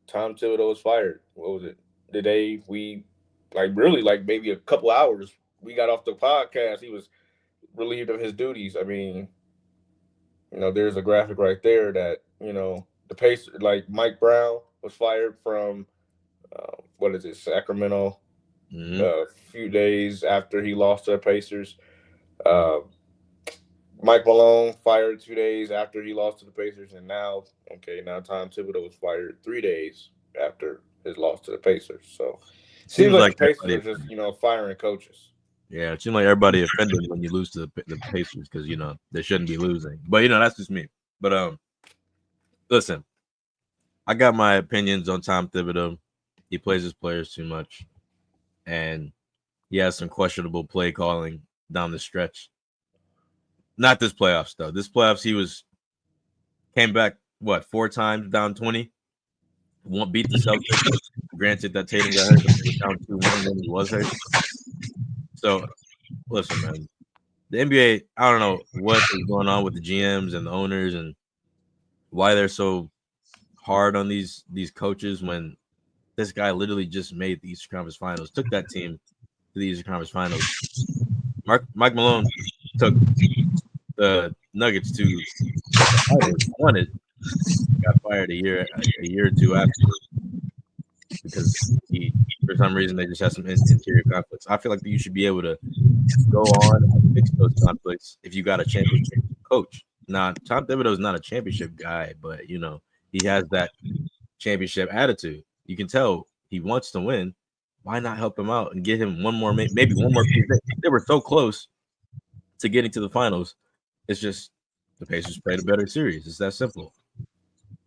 Tom Thibodeau was fired. What was it? The day we, like, really, like, maybe a couple hours we got off the podcast, he was relieved of his duties. I mean, there's a graphic right there that the pace, like Mike Brown was fired from what is it, Sacramento, Mm-hmm. a few days after he lost to the Pacers. Uh, Mike Malone fired 2 days after he lost to the Pacers, and now Tom Thibodeau was fired 3 days after his loss to the Pacers. So seems Seems like the like Pacers everybody are just offended. firing coaches. Yeah, it seems like everybody offended when you lose to the Pacers because they shouldn't be losing. But that's just me. But listen, I got my opinions on Tom Thibodeau. He plays his players too much, and he has some questionable play calling down the stretch. Not this playoffs though. This playoffs he came back what 4 times down 20. Won't beat the Celtics. Granted that Tatum got hurt, but he was down 2-1 when he was hurt. So listen, man, the NBA. I don't know what is going on with the GMs and the owners and why they're so hard on these coaches when this guy literally just made the Eastern Conference Finals, took that team to the Eastern Conference Finals. Mike Malone took the Nuggets to the finals, won it, got fired a year or two after because he for some reason they just had some interior conflicts. I feel like you should be able to go on and fix those conflicts if you got a championship coach. Now, Tom Thibodeau is not a championship guy, but he has that championship attitude. You can tell he wants to win. Why not help him out and get him one more, maybe one more piece? They were so close to getting to the finals. It's just the Pacers played a better series. It's that simple.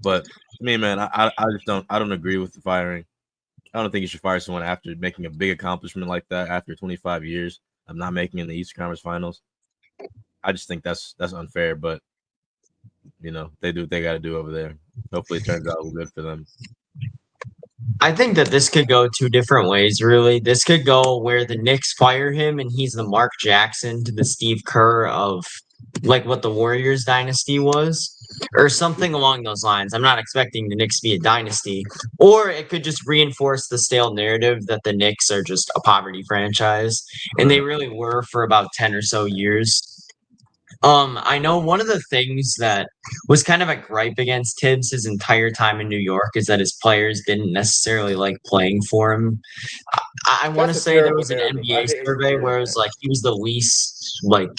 But to me, man, I just don't agree with the firing. I don't think you should fire someone after making a big accomplishment like that after 25 years of not making it in the Eastern Conference Finals. I just think that's unfair, but they do what they got to do over there. Hopefully, it turns out good for them. I think that this could go two different ways, really. This could go where the Knicks fire him and he's the Mark Jackson to the Steve Kerr of like what the Warriors dynasty was, or something along those lines. I'm not expecting the Knicks to be a dynasty. Or it could just reinforce the stale narrative that the Knicks are just a poverty franchise, and they really were for about 10 or so years. I know one of the things that was kind of a gripe against Tibbs his entire time in New York is that his players didn't necessarily like playing for him. I want to That's a say there terrible was an narrative. I NBA hate survey hearing where it that. was like he was the least like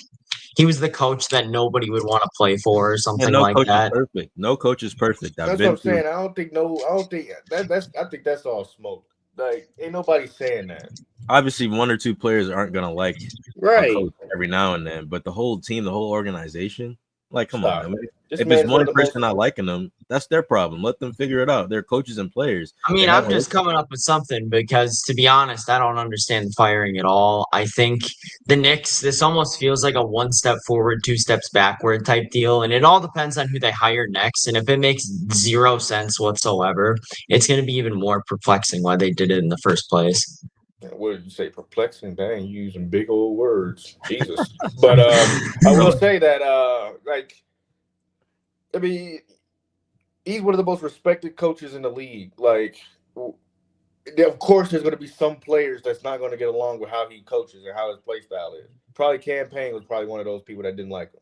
he was the coach that nobody would want to play for or Yeah, something no like coach is that. perfect. No coach is perfect. I've That's what been I'm through. saying. I don't think no. I don't think that's. I think that's all smoke. Like, ain't nobody saying that. Obviously, one or two players aren't gonna like a Right. coach every now and then, but the whole team, the whole organization, like, come on, Stop man. it. This If it's man's one one of the person most. not liking them, that's their problem. Let them figure it out. They're coaches and players. I They mean, I'm haven't just listened. coming up with something because, to be honest, I don't understand the firing at all. I think the Knicks, this almost feels like a one step forward, two steps backward type deal. And it all depends on who they hire next. And if it makes zero sense whatsoever, it's going to be even more perplexing why they did it in the first place. What did you say? Perplexing. Dang, you using big old words. Jesus. But I will Really? say that like, I mean, he's one of the most respected coaches in the league. Like, of course, there's going to be some players that's not going to get along with how he coaches and how his play style is. Probably Campaign was probably one of those people that didn't like him.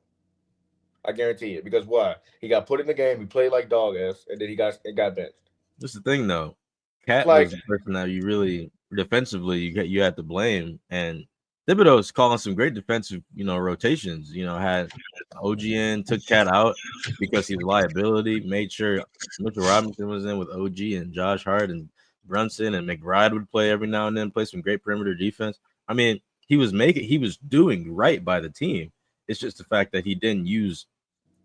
I guarantee it. Because why? He got put in the game, he played like dog ass, and then he got benched. That's the thing, though. It's Cat was like, the person that you really defensively you had to blame, and Thibodeau's calling some great defensive rotations. Had OG in, took Cat out because he was a liability. Made sure Mitchell Robinson was in with OG and Josh Hart and Brunson and McBride would play every now and then, play some great perimeter defense. I mean, he was doing right by the team. It's just the fact that he didn't use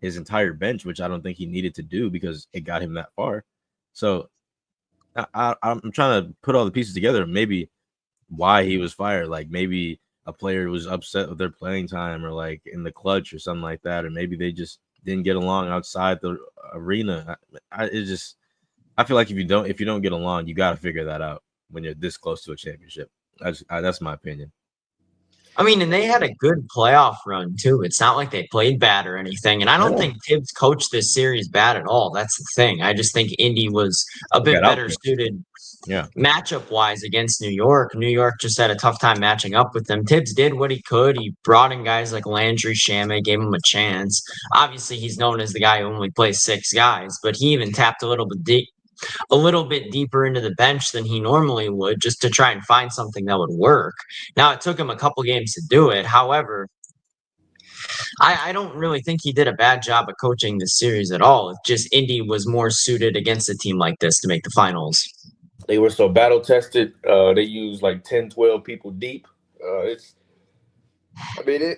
his entire bench, which I don't think he needed to do because it got him that far. So I'm trying to put all the pieces together. Maybe why he was fired. Like maybe a player was upset with their playing time, or like in the clutch, or something like that, or maybe they just didn't get along outside the arena. I feel like if you don't get along, you got to figure that out when you're this close to a championship. That's my opinion. I mean, and they had a good playoff run too. It's not like they played bad or anything. And I don't Yeah, think Tibbs coached this series bad at all. That's the thing. I just think Indy was a they bit got better outcoached. suited Yeah, matchup wise against New York. New York just had a tough time matching up with them. Tibbs did what he could. He brought in guys like Landry Shamet, gave him a chance. Obviously, he's known as the guy who only plays 6 guys, but he even tapped a little bit deeper into the bench than he normally would just to try and find something that would work. Now, it took him a couple games to do it. However, I don't really think he did a bad job of coaching this series at all. It's just Indy was more suited against a team like this to make the finals. They were so battle tested. They used like 10, 12 people deep. It's I mean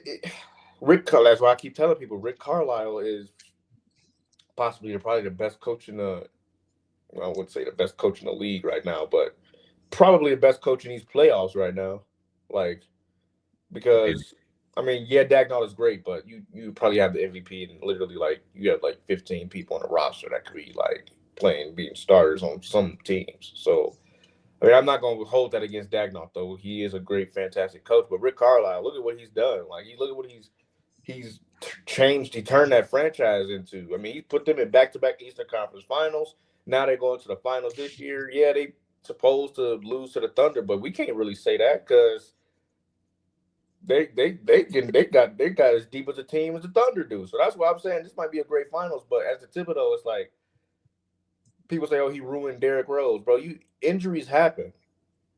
that's why I keep telling people Rick Carlisle is possibly probably the best coach in the well, I wouldn't say the best coach in the league right now, but probably the best coach in these playoffs right now. Like maybe. because I mean, yeah, Dagnall is great, but you probably have the MVP and literally like you have like 15 people on the roster that could be like playing being starters on some teams. So I mean, I'm not going to hold that against Dagnall though. He is a great, fantastic coach. But Rick Carlisle, look at what he's done. Like he look at what he's changed. He turned that franchise into. I mean, he put them in back-to-back Eastern Conference Finals. Now they're going to the finals this year. Yeah, they supposed to lose to the Thunder, but we can't really say that because they got as deep as a team as the Thunder do. So that's why I'm saying this might be a great finals. But as the Thibodeau, it's like people say, "Oh, he ruined Derrick Rose, bro." Injuries happen.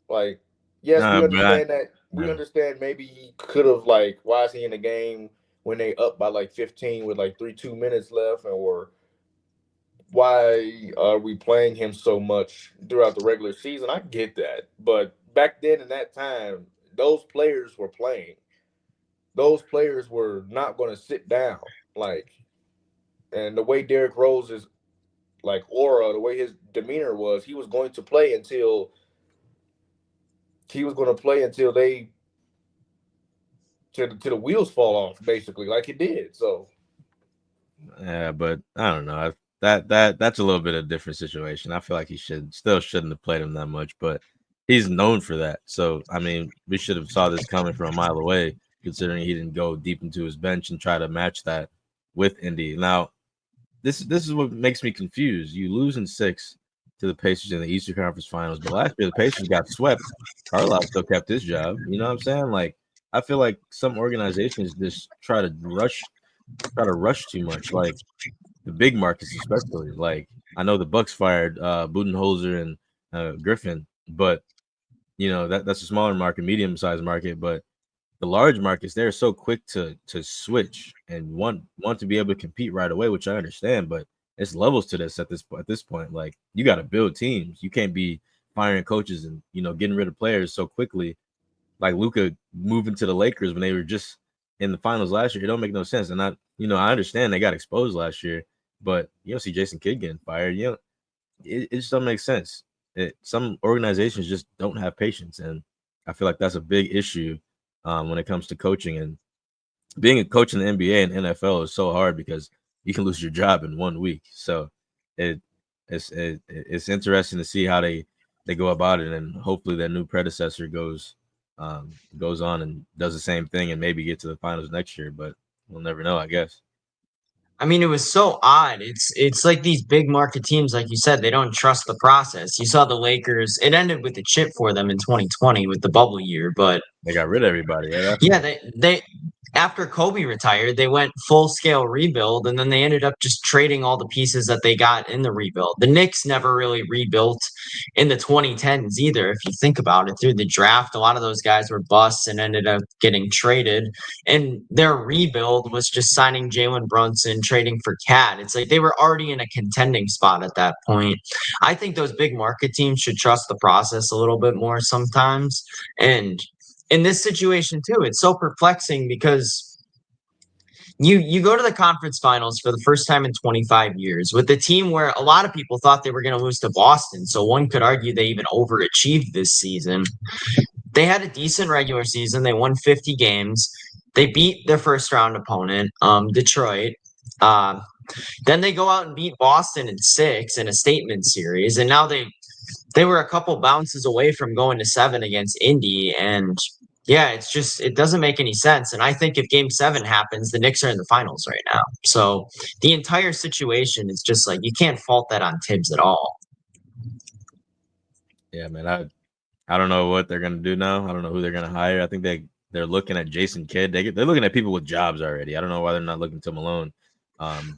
Like, yes, we Nah, but understand that. We yeah. understand maybe he could have like, why is he in the game when they up by like 15 with like 2 minutes left, or why are we playing him so much throughout the regular season? I get that, but back then in that time, those players were playing. Those players were not going to sit down. Like, and the way Derrick Rose is like aura, the way his demeanor was, he was going to play until they till the wheels fall off, basically, like it did. So Yeah, but I don't know. That's a little bit of a different situation. I feel like he shouldn't have played him that much, but he's known for that. So I mean, we should have saw this coming from a mile away, considering he didn't go deep into his bench and try to match that with Indy. Now, this is what makes me confused. You lose in 6 to the Pacers in the Eastern Conference Finals, but last year the Pacers got swept. Carlisle still kept his job. You know what I'm saying? Like I feel like some organizations just try to rush too much. Like the big markets, especially. Like I know the Bucks fired Budenholzer and Griffin, but that's a smaller market, medium sized market. But the large markets, they're so quick to switch and want to be able to compete right away, which I understand. But it's levels to this at this point. Like you got to build teams. You can't be firing coaches and getting rid of players so quickly. Like Luka moving to the Lakers when they were just in the finals last year, it don't make no sense. And I understand they got exposed last year, but you don't see Jason Kidd getting fired. It just doesn't make sense. Some organizations just don't have patience, and I feel like that's a big issue when it comes to coaching. And being a coach in the NBA and NFL is so hard because you can lose your job in 1 week. So it it's interesting to see how they go about it, and hopefully their new predecessor goes on and does the same thing and maybe get to the finals next year. But we'll never know, I guess. I mean, it was so odd. It's like these big market teams, like you said, they don't trust the process. You saw the Lakers. It ended with a chip for them in 2020 with the bubble year, but They got rid of everybody right after. yeah, they after Kobe retired, they went full scale rebuild, and then they ended up just trading all the pieces that they got in the rebuild. The Knicks never really rebuilt in the 2010s either. If you think about it, through the draft, a lot of those guys were busts and ended up getting traded. And their rebuild was just signing Jalen Brunson, trading for Cat. It's like they were already in a contending spot at that point. I think those big market teams should trust the process a little bit more sometimes. And in this situation too, it's so perplexing because you go to the conference finals for the first time in 25 years with a team where a lot of people thought they were going to lose to Boston. So one could argue they even overachieved this season. They had a decent regular season. They won 50 games. They beat their first round opponent, Detroit. Uh, then they go out and beat Boston in 6 in a statement series, and now they were a couple bounces away from going to 7 against Indy, and Yeah, it doesn't make any sense. And I think if Game 7 happens, the Knicks are in the finals right now. So the entire situation is just like you can't fault that on Tibbs at all. Yeah, man. I don't know what they're gonna do now. I don't know who they're gonna hire. I think they're looking at Jason Kidd. They're looking at people with jobs already. I don't know why they're not looking to Malone.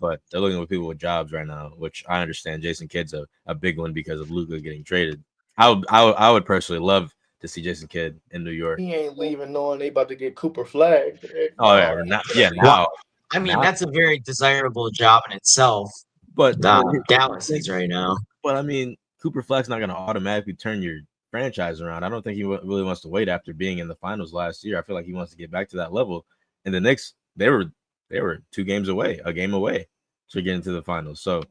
But they're looking at people with jobs right now, which I understand. Jason Kidd's a big one because of Luka getting traded. I would personally love to see Jason Kidd in New York. He ain't leaving knowing they about to get Cooper Flag. Heck Oh no, yeah, he not, ain't yeah gonna leave. Well, now, I mean, now, that's a very desirable job in itself. but Dallas is right now. But I mean, Cooper Flack's not going to automatically turn your franchise around. I don't think he really wants to wait after being in the finals last year. I feel like he wants to get back to that level. And the Knicks, they were 2 games away, a game away to get into the finals. So,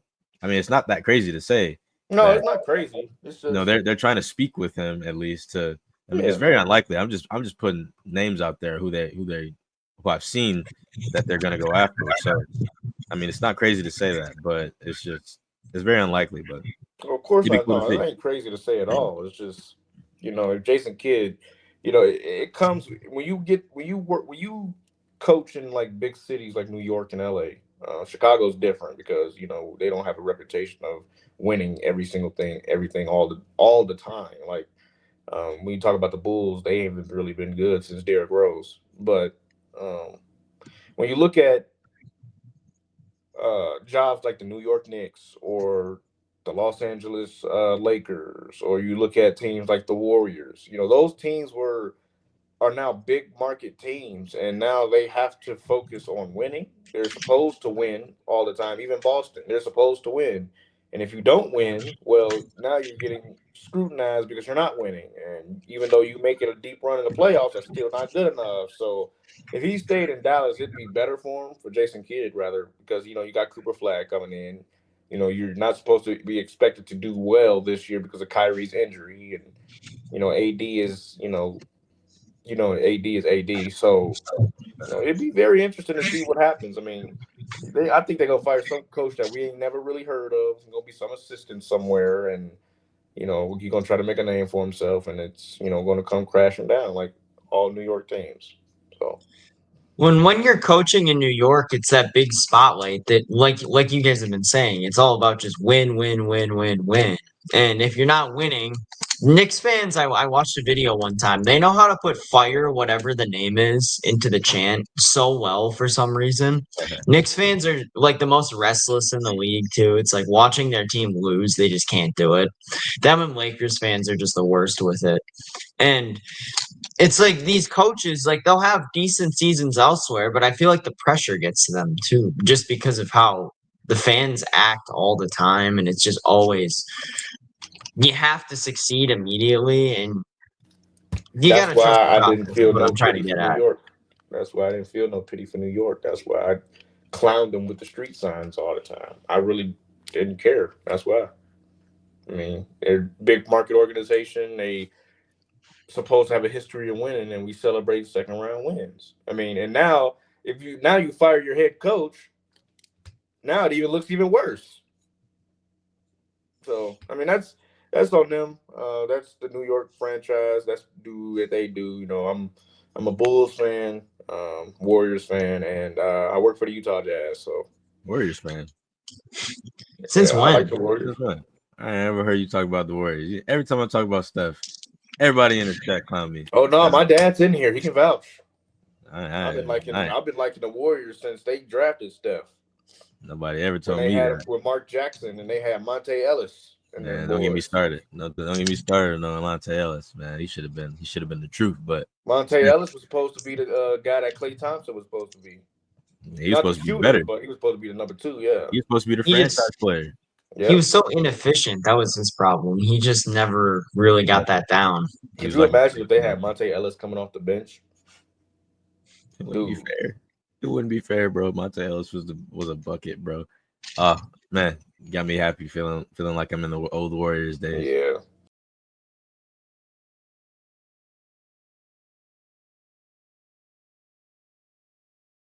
I mean, it's not that crazy to say No, that it's not crazy. It's just they're trying to speak with him at least to. I mean, it's yeah. very unlikely. I'm just putting names out there who I've seen that they're going to go after. So, I mean, it's not crazy to say that, but it's very unlikely. But Of course it'd be not. cool to No, see. it ain't crazy to say at all. It's just if Jason Kidd, it comes when you coach in like big cities like New York and LA. Chicago's different because they don't have a reputation of winning everything all the time. Like when you talk about the Bulls, they haven't really been good since Derrick Rose. But um, when you look at jobs like the New York Knicks or the Los Angeles Lakers, or you look at teams like the Warriors. Those teams are now big market teams, and now they have to focus on winning. They're supposed to win all the time. Even Boston, they're supposed to win. And if you don't win, well, now you're getting scrutinized because you're not winning. And even though you make it a deep run in the playoffs, that's still not good enough. So if he stayed in Dallas, it'd be better for him, for Jason Kidd rather, because you got Cooper Flag coming in. You're not supposed to be expected to do well this year because of Kyrie's injury, and AD is AD is AD. So it'd be very interesting to see what happens. I mean, I think they're gonna fire some coach that we ain't never really heard of. It's gonna be some assistant somewhere, and he's gonna try to make a name for himself, and it's gonna come crashing down like all New York teams. So When you're coaching in New York, it's that big spotlight that like you guys have been saying, it's all about just win, win, win, win, win. And if you're not winning, Knicks fans, I watched a video one time. They know how to put fire, whatever the name is, into the chant so well for some reason. Knicks fans are like the most restless in the league too. It's like watching their team lose, they just can't do it. Them and Lakers fans are just the worst with it. And it's like these coaches, like they'll have decent seasons elsewhere, but I feel like the pressure gets to them too, just because of how the fans act all the time, and it's just always you have to succeed immediately, and you that's gotta trust why the I process. didn't Is feel what no I'm trying to pity get for New at. York. That's why I didn't feel no pity for New York. That's why I clowned them with the street signs all the time. I really didn't care. That's why. I mean, they're a big market organization. They supposed to have a history of winning, and we celebrate second round wins. I mean, and now if you fire your head coach, now it even looks even worse. So I mean, that's on them. That's the New York franchise. That's do what they do. I'm a Bulls fan, Warriors fan, and I work for the Utah Jazz. So Warriors fan. Since yeah, I when? like the Warriors. I never heard you talk about the Warriors. Every time I talk about Steph, everybody in the chat clown me. Oh no, my dad's in here. He can vouch. I've been liking I I've been liking the Warriors since they drafted Steph. nobody ever When told they me had that. him with Mark Jackson and they had Monte Ellis and them Man, don't get me boys. started. No, don't get me started on Alonte Ellis, man. He should have been the truth, but Monte Ellis was supposed to be the guy that Klay Thompson was supposed to be. he was Not the supposed to be shooter, better. but he was supposed to be the number two. Yeah. He was supposed to be the He franchise just player. he Yep. was so inefficient. That was his problem. He just never really got that down. He Could was you like imagine if they had Monte Ellis coming off the bench? it wouldn't be Dude. fair. It wouldn't be fair, bro. Monte Ellis was a bucket, bro. Oh man, got me happy feeling like I'm in the old Warriors days. Yeah.